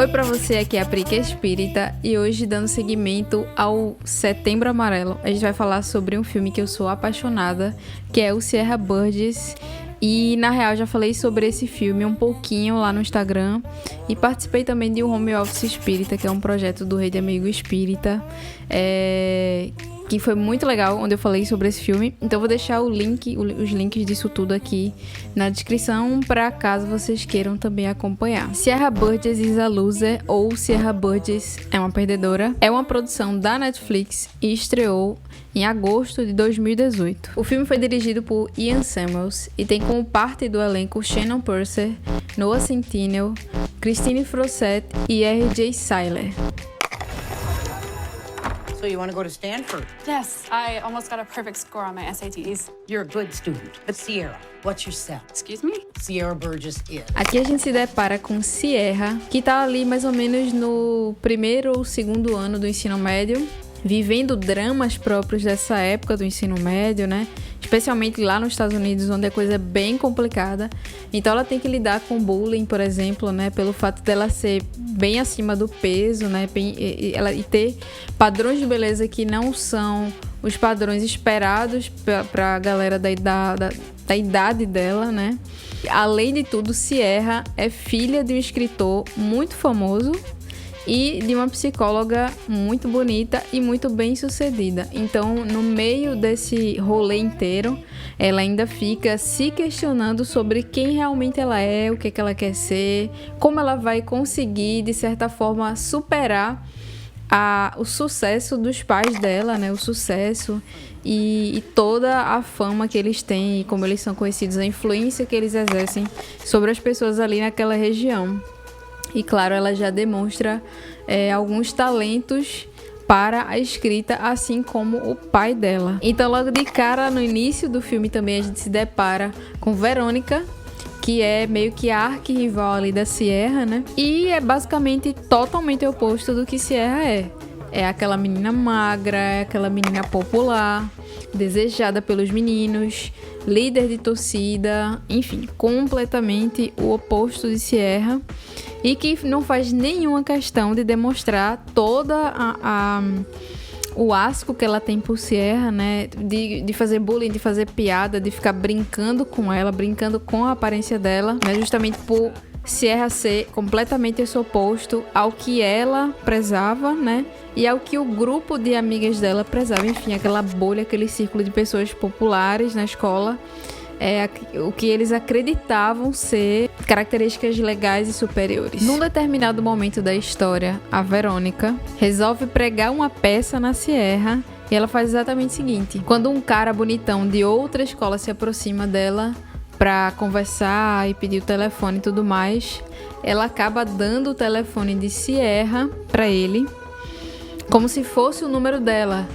Oi pra você, aqui é a Pri, que é espírita, e hoje, dando seguimento ao Setembro Amarelo, a gente vai falar sobre um filme que eu sou apaixonada, que é o Sierra Burgess. E na real já falei sobre esse filme um pouquinho lá no Instagram e participei também de um Home Office Espírita, que é um projeto do Rede Amigo Espírita, que foi muito legal, onde eu falei sobre esse filme. Então eu vou deixar os links disso tudo aqui na descrição, para caso vocês queiram também acompanhar. Sierra Burgess is a Loser, ou Sierra Burgess é uma perdedora, é uma produção da Netflix e estreou em agosto de 2018. O filme foi dirigido por Ian Samuels e tem como parte do elenco Shannon Purser, Noah Centineo, Christine Frosset e R.J. Cyler. So you want to go to Stanford? Yes, I almost got a perfect score on my SATs. You're a good student. But Sierra, what's your cell? Excuse me? Sierra Burgess is. Aqui a gente se depara com Sierra, que tá ali mais ou menos no primeiro ou segundo ano do ensino médio, vivendo dramas próprios dessa época do ensino médio, né? Especialmente lá nos Estados Unidos, onde a coisa é bem complicada. Então ela tem que lidar com bullying, por exemplo, né? Pelo fato dela ser bem acima do peso, né? E ter padrões de beleza que não são os padrões esperados para a galera da idade dela, né? Além de tudo, Sierra é filha de um escritor muito famoso e de uma psicóloga muito bonita e muito bem sucedida. Então, no meio desse rolê inteiro, ela ainda fica se questionando sobre quem realmente ela é, o que ela quer ser, como ela vai conseguir, de certa forma, superar o sucesso dos pais dela, né? O sucesso e toda a fama que eles têm, e como eles são conhecidos, a influência que eles exercem sobre as pessoas ali naquela região. E claro, ela já demonstra alguns talentos para a escrita, assim como o pai dela. Então, logo de cara, no início do filme também a gente se depara com Verônica, que é meio que a arquirrival ali da Sierra, né? E é basicamente totalmente oposto do que Sierra é. É aquela menina magra, é aquela menina popular, desejada pelos meninos, líder de torcida, enfim, completamente o oposto de Sierra, e que não faz nenhuma questão de demonstrar toda o asco que ela tem por Sierra, né? De fazer bullying, de fazer piada, de ficar brincando com ela, brincando com a aparência dela, né? Justamente por Sierra ser completamente esse oposto ao que ela prezava, né? E ao que o grupo de amigas dela prezava. Enfim, aquela bolha, aquele círculo de pessoas populares na escola. O que eles acreditavam ser características legais e superiores. Num determinado momento da história, a Verônica resolve pregar uma peça na Sierra. E ela faz exatamente o seguinte: quando um cara bonitão de outra escola se aproxima dela para conversar e pedir o telefone e tudo mais, ela acaba dando o telefone de Sierra para ele, como se fosse o número dela.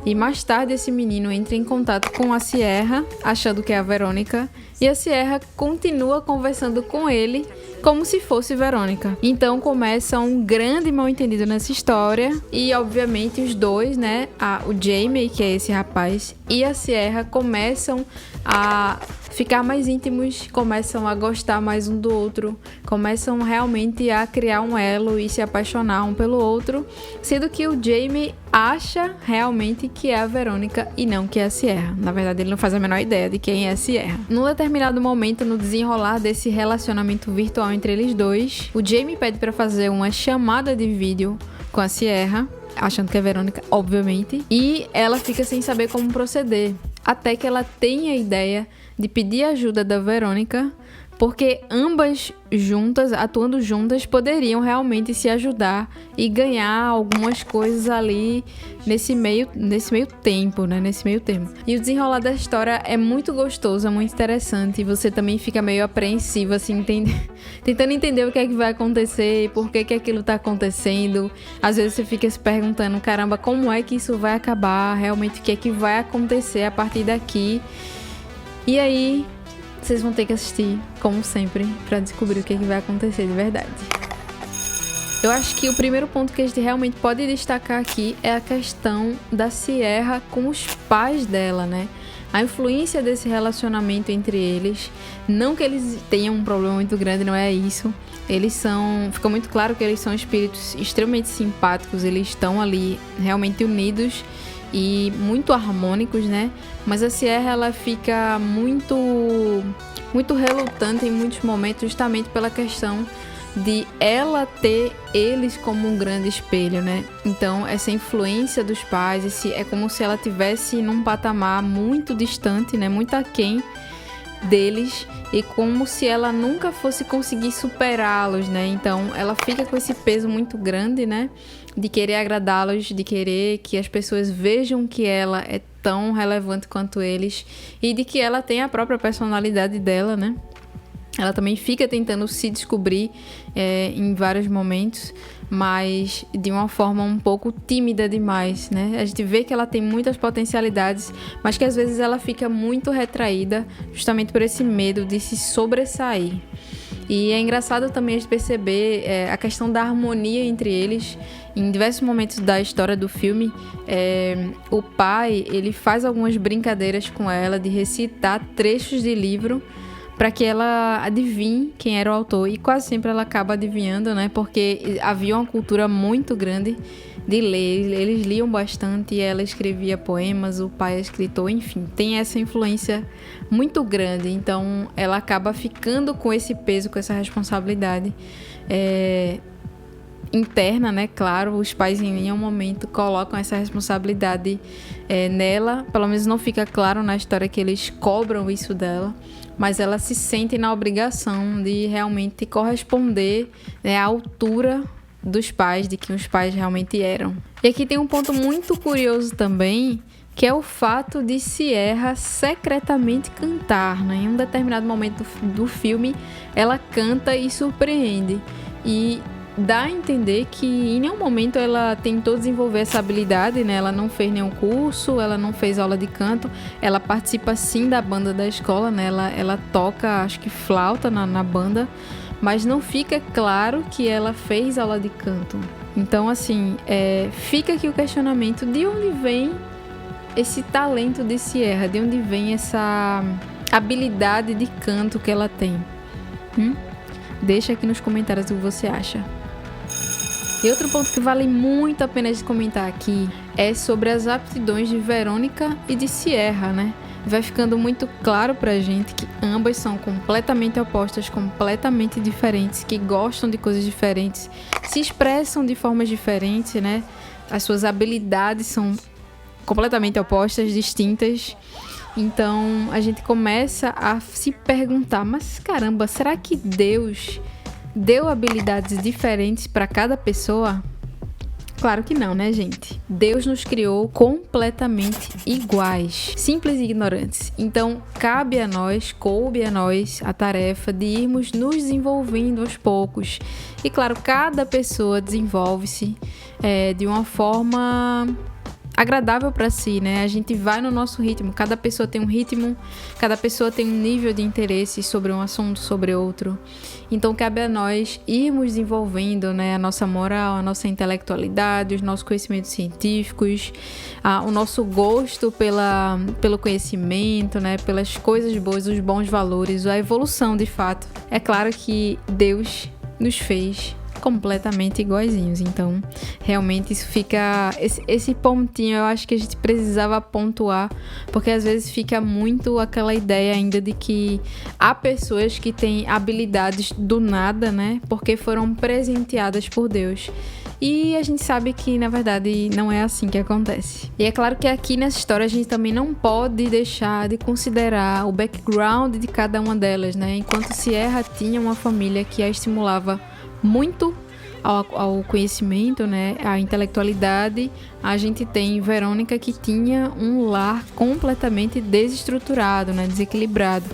E mais tarde esse menino entra em contato com a Sierra, achando que é a Verônica, e a Sierra continua conversando com ele como se fosse Verônica. Então começa um grande mal-entendido nessa história, e obviamente os dois, né, o Jamie, que é esse rapaz, e a Sierra começam a ficar mais íntimos, começam a gostar mais um do outro, começam realmente a criar um elo e se apaixonar um pelo outro, sendo que o Jamie acha realmente que é a Verônica e não que é a Sierra. Na verdade, ele não faz a menor ideia de quem é a Sierra. Num determinado momento, no desenrolar desse relacionamento virtual entre eles dois, o Jamie pede para fazer uma chamada de vídeo com a Sierra, achando que é a Verônica, obviamente, e ela fica sem saber como proceder, até que ela tem a ideia de pedir ajuda da Verônica, porque ambas juntas, atuando juntas, poderiam realmente se ajudar e ganhar algumas coisas ali nesse meio tempo, né? Nesse meio tempo. E o desenrolar da história é muito gostoso, é muito interessante, e você também fica meio apreensivo, assim, tentando entender o que é que vai acontecer, por que que aquilo tá acontecendo. Às vezes você fica se perguntando, caramba, como é que isso vai acabar? Realmente, o que é que vai acontecer a partir daqui? E aí, vocês vão ter que assistir, como sempre, pra descobrir o que vai acontecer de verdade. Eu acho que o primeiro ponto que a gente realmente pode destacar aqui é a questão da Sierra com os pais dela, né? A influência desse relacionamento entre eles. Não que eles tenham um problema muito grande, não é isso. Fica muito claro que eles são espíritos extremamente simpáticos, eles estão ali realmente unidos e muito harmônicos, né? Mas a Sierra, ela fica muito relutante em muitos momentos, justamente pela questão de ela ter eles como um grande espelho, né? Então, essa influência dos pais, é como se ela tivesse num patamar muito distante, né? Muito aquém deles, e como se ela nunca fosse conseguir superá-los, né? Então, ela fica com esse peso muito grande, né? De querer agradá-los, de querer que as pessoas vejam que ela é tão relevante quanto eles e de que ela tem a própria personalidade dela, né? Ela também fica tentando se descobrir em vários momentos, mas de uma forma um pouco tímida demais, né? A gente vê que ela tem muitas potencialidades, mas que às vezes ela fica muito retraída justamente por esse medo de se sobressair. E é engraçado também a gente perceber a questão da harmonia entre eles. Em diversos momentos da história do filme, o pai, ele faz algumas brincadeiras com ela de recitar trechos de livro para que ela adivinhe quem era o autor. E quase sempre ela acaba adivinhando, né? Porque havia uma cultura muito grande de ler. Eles liam bastante e ela escrevia poemas, o pai é escritor, enfim. Tem essa influência muito grande. Então, ela acaba ficando com esse peso, com essa responsabilidade interna, né? Claro, os pais em nenhum momento colocam essa responsabilidade nela. Pelo menos não fica claro na história que eles cobram isso dela. Mas ela se sente na obrigação de realmente corresponder, né, à altura dos pais, de quem os pais realmente eram. E aqui tem um ponto muito curioso também, que é o fato de Sierra secretamente cantar, né? Em um determinado momento do filme, ela canta e surpreende. E dá a entender que em nenhum momento ela tentou desenvolver essa habilidade, né? Ela não fez nenhum curso, ela não fez aula de canto. Ela participa sim da banda da escola, né? Ela toca, acho que flauta na banda, mas não fica claro que ela fez aula de canto. Então, assim, fica aqui o questionamento: de onde vem esse talento de Sierra? De onde vem essa habilidade de canto que ela tem? Deixa aqui nos comentários o que você acha. E outro ponto que vale muito a pena de comentar aqui é sobre as aptidões de Verônica e de Sierra, né? Vai ficando muito claro pra gente que ambas são completamente opostas, completamente diferentes, que gostam de coisas diferentes, se expressam de formas diferentes, né? As suas habilidades são completamente opostas, distintas. Então a gente começa a se perguntar: mas caramba, será que Deus deu habilidades diferentes para cada pessoa? Claro que não, né, gente? Deus nos criou completamente iguais, simples e ignorantes. Então, coube a nós a tarefa de irmos nos desenvolvendo aos poucos. E claro, cada pessoa desenvolve-se de uma forma agradável para si, né? A gente vai no nosso ritmo, cada pessoa tem um ritmo, cada pessoa tem um nível de interesse sobre um assunto, sobre outro. Então cabe a nós irmos desenvolvendo, né, a nossa moral, a nossa intelectualidade, os nossos conhecimentos científicos, o nosso gosto pelo conhecimento, né, pelas coisas boas, os bons valores, a evolução de fato. É claro que Deus nos fez completamente iguaizinhos, então realmente isso fica, esse pontinho eu acho que a gente precisava pontuar, porque às vezes fica muito aquela ideia ainda de que há pessoas que têm habilidades do nada, né, porque foram presenteadas por Deus. E a gente sabe que, na verdade, não é assim que acontece. E é claro que aqui nessa história a gente também não pode deixar de considerar o background de cada uma delas, né? Enquanto Sierra tinha uma família que a estimulava muito ao conhecimento, né, à intelectualidade, a gente tem Verônica, que tinha um lar completamente desestruturado, né, desequilibrado.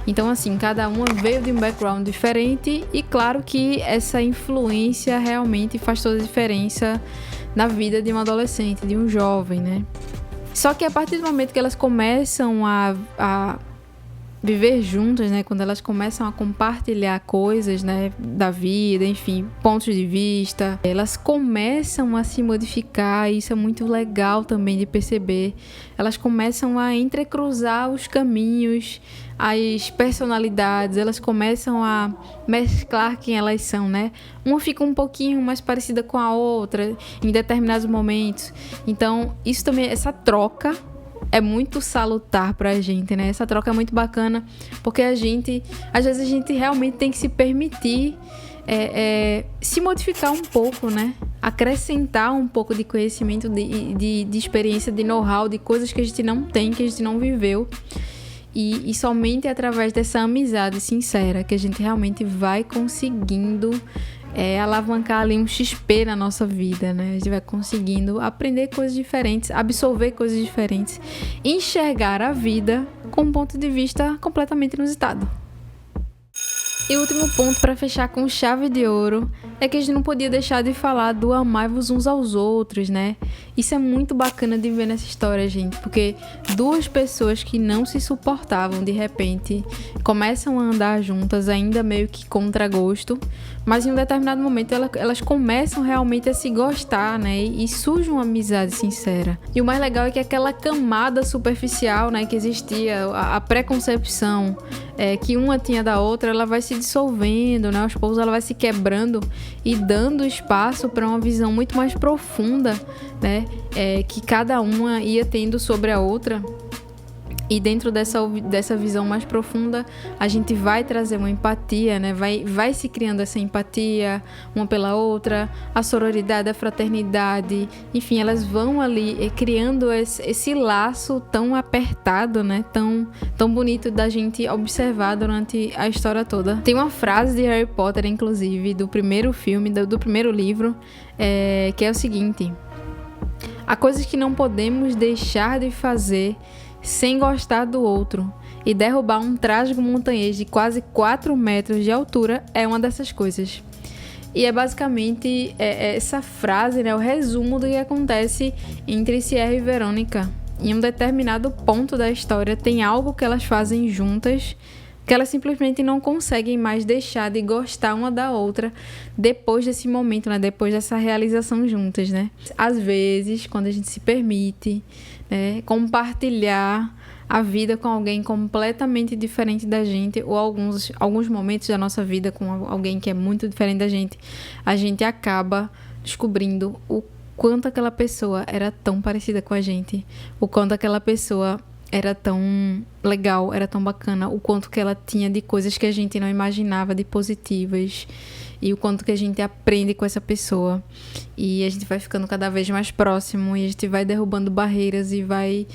Então, assim, cada uma veio de um background diferente e claro que essa influência realmente faz toda a diferença na vida de um adolescente, de um jovem, né? Só que a partir do momento que elas começam a viver juntas, né, quando elas começam a compartilhar coisas, né, da vida, enfim, pontos de vista, elas começam a se modificar, e isso é muito legal também de perceber. Elas começam a entrecruzar os caminhos, as personalidades, elas começam a mesclar quem elas são, né? Uma fica um pouquinho mais parecida com a outra em determinados momentos. Então, isso também, essa troca é muito salutar pra gente, né? Essa troca é muito bacana, porque às vezes a gente realmente tem que se permitir se modificar um pouco, né? Acrescentar um pouco de conhecimento, de experiência, de know-how, de coisas que a gente não tem, que a gente não viveu. E somente através dessa amizade sincera que a gente realmente vai conseguindo alavancar ali um XP na nossa vida, né? A gente vai conseguindo aprender coisas diferentes, absorver coisas diferentes, enxergar a vida com um ponto de vista completamente inusitado. E o último ponto para fechar com chave de ouro é que a gente não podia deixar de falar do amai-vos uns aos outros, né? Isso é muito bacana de ver nessa história, gente, porque duas pessoas que não se suportavam, de repente, começam a andar juntas, ainda meio que contra gosto, mas em um determinado momento elas começam realmente a se gostar, né? E surge uma amizade sincera. E o mais legal é que aquela camada superficial, né, que existia, a preconcepção que uma tinha da outra, ela vai se dissolvendo, né? Aos poucos ela vai se quebrando e dando espaço para uma visão muito mais profunda, né? Que cada uma ia tendo sobre a outra. E dentro dessa visão mais profunda, a gente vai trazer uma empatia, né? Vai se criando essa empatia uma pela outra, a sororidade, a fraternidade, enfim, elas vão ali criando esse laço tão apertado, né? Tão bonito da gente observar durante a história toda. Tem uma frase de Harry Potter, inclusive, do primeiro filme, do primeiro livro, que é o seguinte: há coisas que não podemos deixar de fazer sem gostar do outro, e derrubar um trágico montanhês de quase 4 metros de altura é uma dessas coisas. E é basicamente essa frase, né, o resumo do que acontece entre Sierra e Verônica. Em um determinado ponto da história tem algo que elas fazem juntas que elas simplesmente não conseguem mais deixar de gostar uma da outra depois desse momento, né? Depois dessa realização juntas, né? Às vezes, quando a gente se permite, né, compartilhar a vida com alguém completamente diferente da gente, ou alguns momentos da nossa vida com alguém que é muito diferente da gente, a gente acaba descobrindo o quanto aquela pessoa era tão parecida com a gente, o quanto aquela pessoa era tão legal, era tão bacana, o quanto que ela tinha de coisas que a gente não imaginava de positivas, e o quanto que a gente aprende com essa pessoa, e a gente vai ficando cada vez mais próximo, e a gente vai derrubando barreiras e vai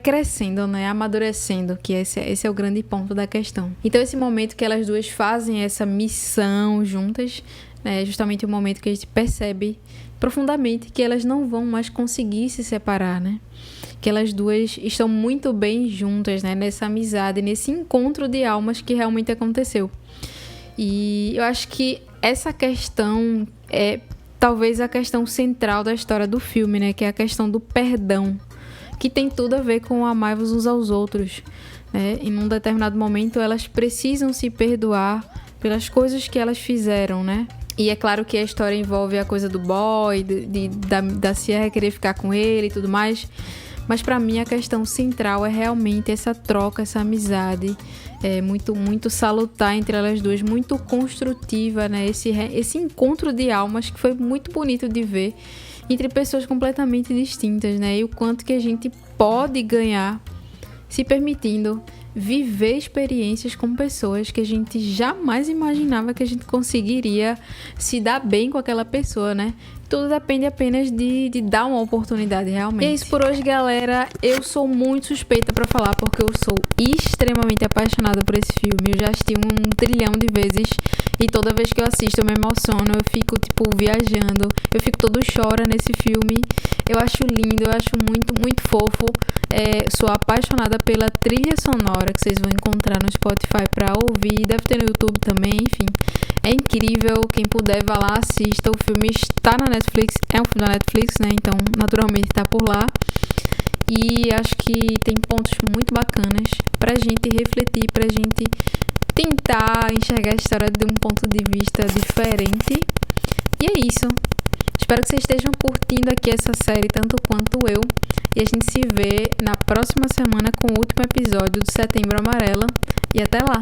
crescendo, né, amadurecendo, que esse é o grande ponto da questão. Então esse momento que elas duas fazem essa missão juntas, né, é justamente o momento que a gente percebe profundamente que elas não vão mais conseguir se separar, né? Que elas duas estão muito bem juntas, né? Nessa amizade, nesse encontro de almas que realmente aconteceu. E eu acho que essa questão é talvez a questão central da história do filme, né? Que é a questão do perdão, que tem tudo a ver com amar-vos uns aos outros, né? Em um determinado momento elas precisam se perdoar pelas coisas que elas fizeram, né? E é claro que a história envolve a coisa do boy, da Sierra querer ficar com ele e tudo mais. Mas pra mim a questão central é realmente essa troca, essa amizade muito, muito salutar entre elas duas, muito construtiva, né? Esse encontro de almas que foi muito bonito de ver entre pessoas completamente distintas, né? E o quanto que a gente pode ganhar se permitindo viver experiências com pessoas que a gente jamais imaginava que a gente conseguiria se dar bem com aquela pessoa, né? Tudo depende apenas de dar uma oportunidade, realmente. E é isso por hoje, galera. Eu sou muito suspeita pra falar, porque eu sou extremamente apaixonada por esse filme. Eu já assisti 1 trilhão de vezes, e toda vez que eu assisto eu me emociono, eu fico, viajando. Eu fico todo chora nesse filme. Eu acho lindo, eu acho muito, muito fofo. Sou apaixonada pela trilha sonora que vocês vão encontrar no Spotify pra ouvir. Deve ter no YouTube também, enfim. É incrível, quem puder vá lá, assista. O filme está na Netflix, é um filme da Netflix, né? Então, naturalmente, está por lá. e acho que tem pontos muito bacanas pra gente refletir, pra gente tentar enxergar a história de um ponto de vista diferente. E é isso. Espero que vocês estejam curtindo aqui essa série tanto quanto eu. E a gente se vê na próxima semana com o último episódio do Setembro Amarelo. E até lá!